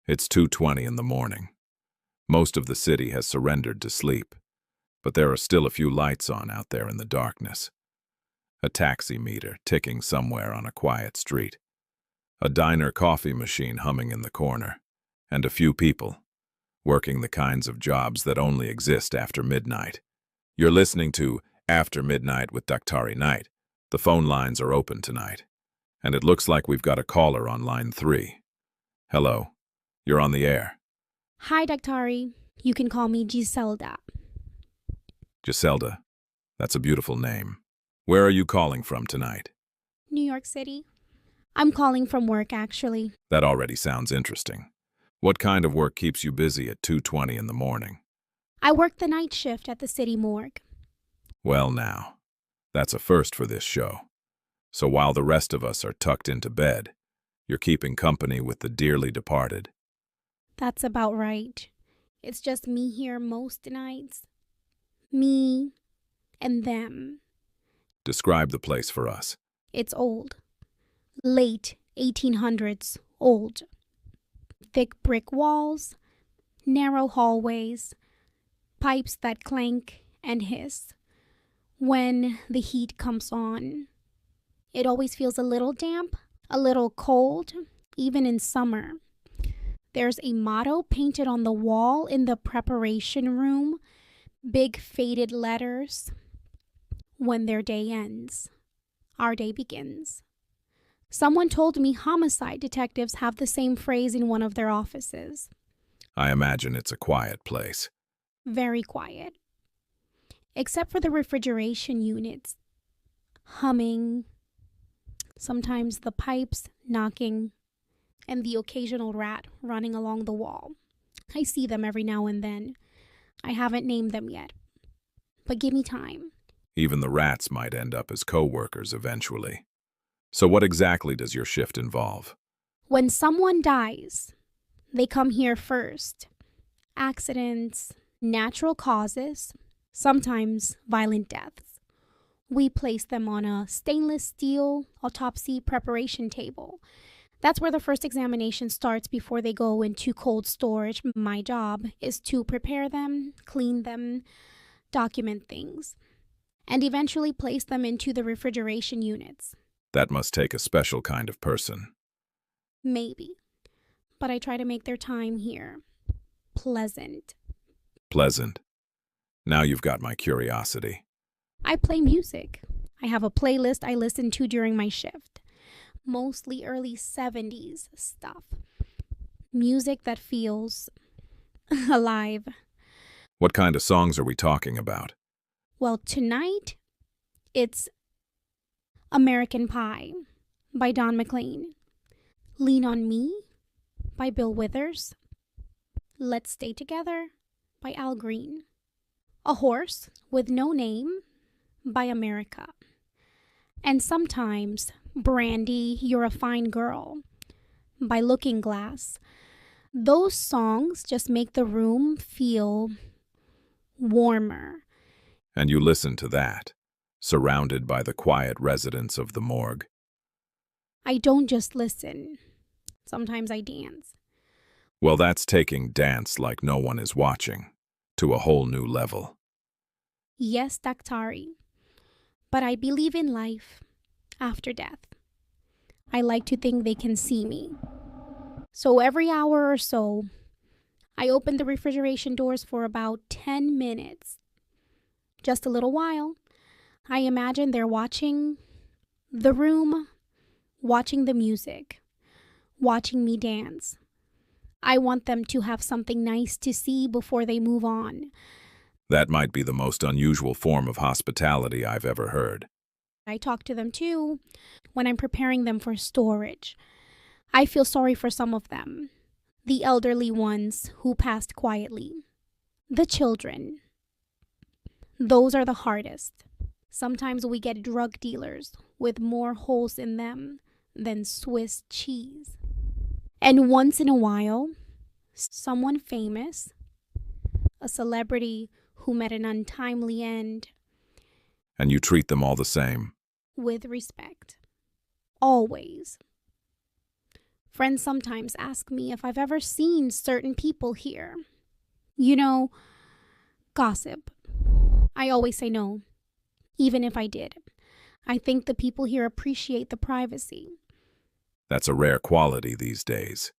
It's 2:20 in the morning. Most of the city has surrendered to sleep, but there are still a few lights on out there in the darkness. A taxi meter ticking somewhere on a quiet street. A diner coffee machine humming in the corner. And a few people, working the kinds of jobs that only exist after midnight. You're listening to After Midnight with Daktari Knight. The phone lines are open tonight, and it looks like we've got a caller on line 3. Hello, you're on the air. Hi, Daktari. You can call me Giselda. Giselda, that's a beautiful name. Where are you calling from tonight? New York City. I'm calling from work, actually. That already sounds interesting. What kind of work keeps you busy at 2:20 in the morning? I work the night shift at the city morgue. Well now, that's a first for this show. So while the rest of us are tucked into bed, you're keeping company with the dearly departed. That's about right. It's just me here most nights. Me and them. Describe the place for us. It's old. Late 1800s old. Thick brick walls, narrow hallways, pipes that clank and hiss. When the heat comes on, it always feels a little damp, a little cold, even in summer. There's a motto painted on the wall in the preparation room, big faded letters. When their day ends, our day begins. Someone told me homicide detectives have the same phrase in one of their offices. I imagine it's a quiet place. Very quiet. Except for the refrigeration units. Humming. Sometimes the pipes knocking. And the occasional rat running along the wall. I see them every now and then. I haven't named them yet. But give me time. Even the rats might end up as co-workers eventually. So what exactly does your shift involve? When someone dies, they come here first. Accidents, natural causes, sometimes violent deaths. We place them on a stainless steel autopsy preparation table. That's where the first examination starts before they go into cold storage. My job is to prepare them, clean them, document things, and eventually place them into the refrigeration units. That must take a special kind of person. Maybe. But I try to make their time here pleasant. Pleasant. Now you've got my curiosity. I play music. I have a playlist I listen to during my shift. Mostly early 70s stuff. Music that feels alive. What kind of songs are we talking about? Well, tonight, it's American Pie by Don McLean. Lean on Me by Bill Withers. Let's Stay Together by Al Green. A Horse with No Name by America. And sometimes Brandy, You're a Fine Girl by Looking Glass. Those songs just make the room feel warmer. And you listen to that, surrounded by the quiet residents of the morgue. I don't just listen. Sometimes I dance. Well, that's taking dance like no one is watching to a whole new level. Yes, Daktari. But I believe in life after death. I like to think they can see me. So every hour or so, I open the refrigeration doors for about 10 minutes. Just a little while. I imagine they're watching the room, watching the music, watching me dance. I want them to have something nice to see before they move on. That might be the most unusual form of hospitality I've ever heard. I talk to them too when I'm preparing them for storage. I feel sorry for some of them, the elderly ones who passed quietly, the children. Those are the hardest. Sometimes we get drug dealers with more holes in them than Swiss cheese. And once in a while, someone famous, a celebrity who met an untimely end. And you treat them all the same? With respect. Always. Friends sometimes ask me if I've ever seen certain people here. You know, gossip. I always say no, even if I did. I think the people here appreciate the privacy. That's a rare quality these days.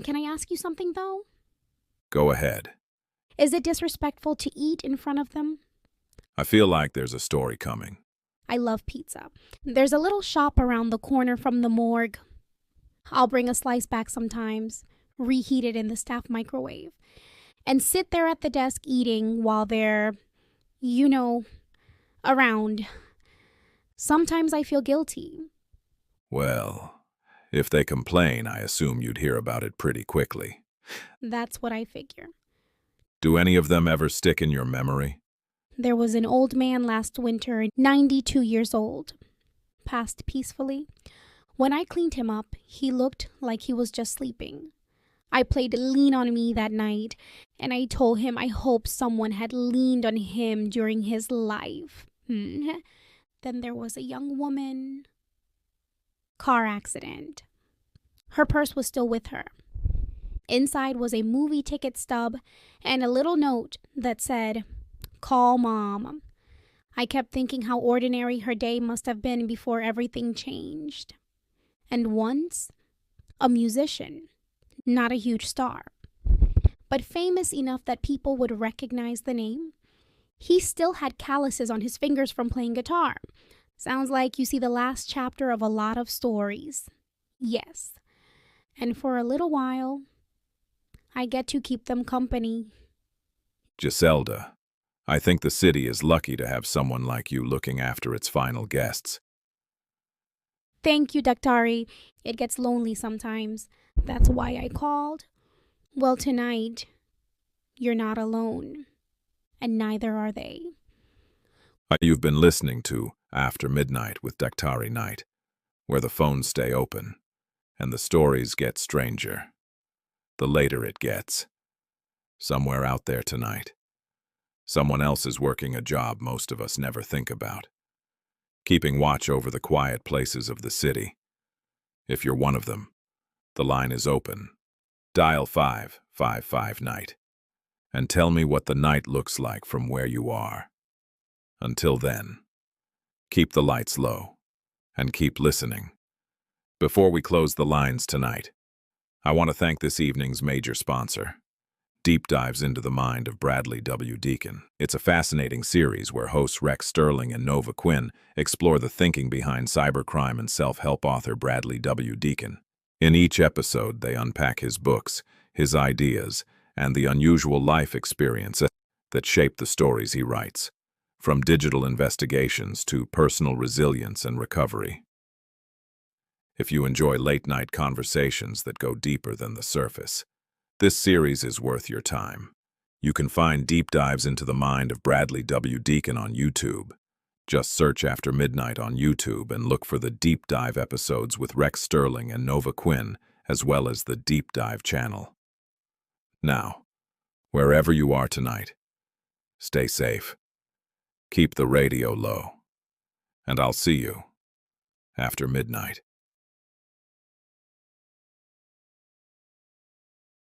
Can I ask you something, though? Go ahead. Is it disrespectful to eat in front of them? I feel like there's a story coming. I love pizza. There's a little shop around the corner from the morgue. I'll bring a slice back sometimes, reheat it in the staff microwave, and sit there at the desk eating while they're, around. Sometimes I feel guilty. Well, if they complain, I assume you'd hear about it pretty quickly. That's what I figure. Do any of them ever stick in your memory? There was an old man last winter, 92 years old. Passed peacefully. When I cleaned him up, he looked like he was just sleeping. I played Lean on Me that night, and I told him I hoped someone had leaned on him during his life. Then there was a young woman. Car accident. Her purse was still with her. Inside was a movie ticket stub and a little note that said, "Call Mom." I kept thinking how ordinary her day must have been before everything changed. And once, a musician, not a huge star, but famous enough that people would recognize the name. He still had calluses on his fingers from playing guitar. Sounds like you see the last chapter of a lot of stories. Yes. And for a little while, I get to keep them company. Giselda, I think the city is lucky to have someone like you looking after its final guests. Thank you, Daktari. It gets lonely sometimes. That's why I called. Well, tonight, you're not alone. And neither are they. You've been listening to After Midnight with Daktari Knight, where the phones stay open, and the stories get stranger. The later it gets. Somewhere out there tonight, someone else is working a job most of us never think about, keeping watch over the quiet places of the city. If you're one of them, the line is open. Dial 555 Night, and tell me what the night looks like from where you are. Until then, keep the lights low, and keep listening. Before we close the lines tonight, I want to thank this evening's major sponsor, Deep Dives into the Mind of Bradley W. Deacon. It's a fascinating series where hosts Rex Sterling and Nova Quinn explore the thinking behind cybercrime and self-help author Bradley W. Deacon. In each episode, they unpack his books, his ideas, and the unusual life experiences that shape the stories he writes, from digital investigations to personal resilience and recovery. If you enjoy late-night conversations that go deeper than the surface, this series is worth your time. You can find Deep Dives into the Mind of Bradley W. Deacon on YouTube. Just search After Midnight on YouTube and look for the Deep Dive episodes with Rex Sterling and Nova Quinn, as well as the Deep Dive channel. Now, wherever you are tonight, stay safe, keep the radio low, and I'll see you after midnight.